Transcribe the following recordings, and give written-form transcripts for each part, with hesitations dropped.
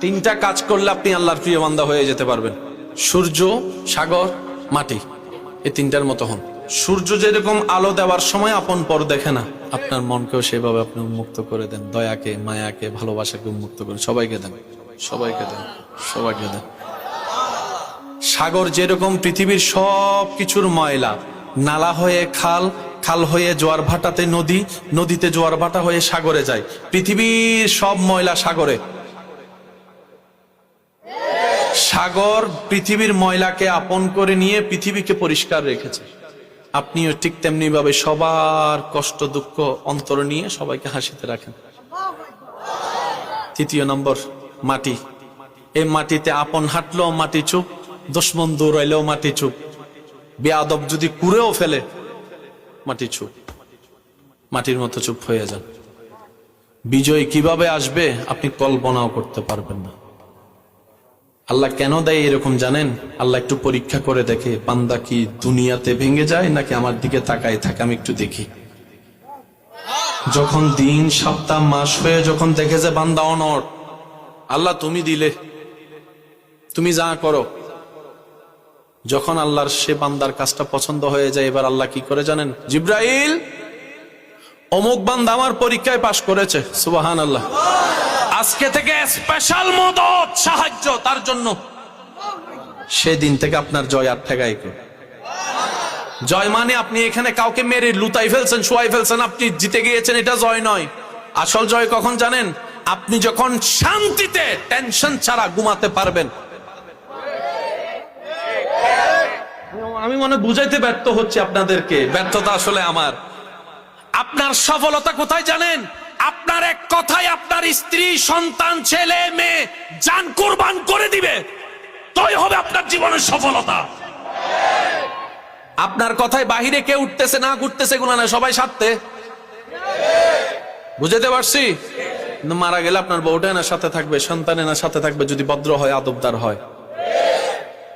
তিনটা কাজ করলে আপনি আল্লাহর প্রিয় বান্দা হয়ে যেতে পারবেন। সূর্য, সাগর, মাটি, এই তিনটার মতো হন। সূর্য যেরকম আলো দেওয়ার সময় আপন পর দেখে না, আপনার মনকেও সেভাবে আপনি উন্মুক্ত করে দেন। দয়াকে, মায়াকে, ভালোবাসাকে উন্মুক্ত করে সবাইকে দেন, সবাইকে দেন, সবাইকে দেন। সাগর যেরকম পৃথিবীর সব কিছুর ময়লা, নালা হয়ে খাল, খাল হয়ে জোয়ার ভাটাতে নদী, নদীতে জোয়ার ভাটা হয়ে সাগরে যায়। পৃথিবীর সব ময়লা সাগরে। সাগর পৃথিবীর ময়লাকে আপন করে নিয়ে পৃথিবীকে পরিষ্কার রেখেছে। আপনিও ঠিক তেমনি ভাবে সবার কষ্ট দুঃখ অন্তর নিয়ে সবাইকে হাসিতে রাখেন। তৃতীয় নম্বর, মাটি। এই মাটিতে আপন হাঁটলেও মাটি চুপ, দুশমন দৌড়াইলেও মাটি চুপ, বেয়াদব যদি কুড়েও ফেলে মাটি চুপ। মাটির মতো চুপ হয়ে যান। বিজয় কিভাবে আসবে আপনি কল্পনাও করতে পারবেন না। আল্লাহ কেন দেয় এরকম জানেন? আল্লাহ একটু পরীক্ষা করে দেখে বান্দা কি দুনিয়াতে ভেঙে যায় নাকি আমার দিকে তাকায় থাকে, আমি একটু দেখি। যখন দিন, সপ্তাহ, মাস হয়ে যখন দেখে যে বান্দা অনড়, আল্লাহ তুমি দিলে, তুমি যা করো। যখন আল্লাহর সে বান্দার কাজটা পছন্দ হয়ে যায়, এবার আল্লাহ কি করে জানেন? জিব্রাইল, অমুক বান্দা আমার পরীক্ষায় পাশ করেছে, সুবহানাল্লাহ, আজকে থেকে স্পেশাল মদদ, সাহায্য তার জন্য। সেদিন থেকে আপনার জয় আর ঠেকাই কে? জয় মানে আপনি এখানে কাউকে মেরে লুতাই ফেলছেন, শোয়াই ফেলছেন, আপনি জিতে গিয়েছেন, এটা জয় নয়। আসল জয় কখন জানেন? আপনি যখন শান্তিতে টেনশন ছাড়া ঘুমাতে পারবেন। আমি মনে বুঝাইতে ব্যর্থ হচ্ছে আপনাদেরকে, ব্যর্থতা আসলে আমার। আপনার সফলতা কোথায় জানেন? আপনার এক কথায় আপনার স্ত্রী, সন্তান, ছেলে মেয়ে জান কুরবান করে দিবে, তাই হবে আপনার জীবনের সফলতা। আপনার কথায় বাহিরে কে উঠতেছে না ঘুরতেছে এগুলো না, সবাই সাথে। বুঝাতে পারছি? মারা গেলে আপনার বউটা না সাথে থাকবে, সন্তানে না সাথে থাকবে, যদি ভদ্র হয়, আদবদার হয়।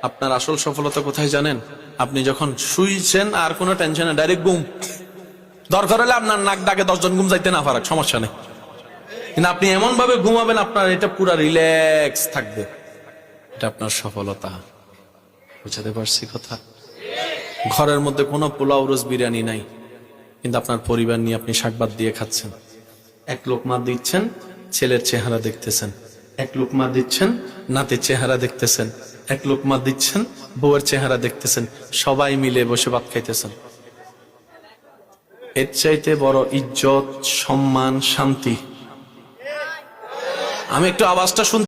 আপনার আসল সফলতা কোথায় জানেন? আপনি যখন শুইছেন আর কোনো টেনশনে ডাইরেক্ট ঘুম, দরকার হলে আপনার নাক ডাকে 10 জন ঘুম যাইতে না পারাক, সমস্যা নেই, কিন্তু আপনি এমন ভাবে ঘুমাবেন আপনার এটা পুরা রিল্যাক্স থাকবে। এটা আপনার সফলতা। বুঝাতে পারছি কথা? ঘরের মধ্যে কোনো পোলাও, রোজ, বিরিয়ানি নাই, কিন্তু আপনার পরিবার নিয়ে আপনি শাকভাত দিয়ে খাচ্ছেন। এক লোকমা দিচ্ছেন, ছেলের চেহারা দেখতেছেন। এক লোকমা দিচ্ছেন, নাতির চেহারা দেখতেছেন। এক লোকমা দিচ্ছেন, বউয়ের চেহারা দেখতেছেন। সবাই মিলে বসে ভাত খাইতেছেন। এর চাইতে বড় ইজ্জত, সম্মান, শান্তি। আমি একটু আওয়াজটা শুনতে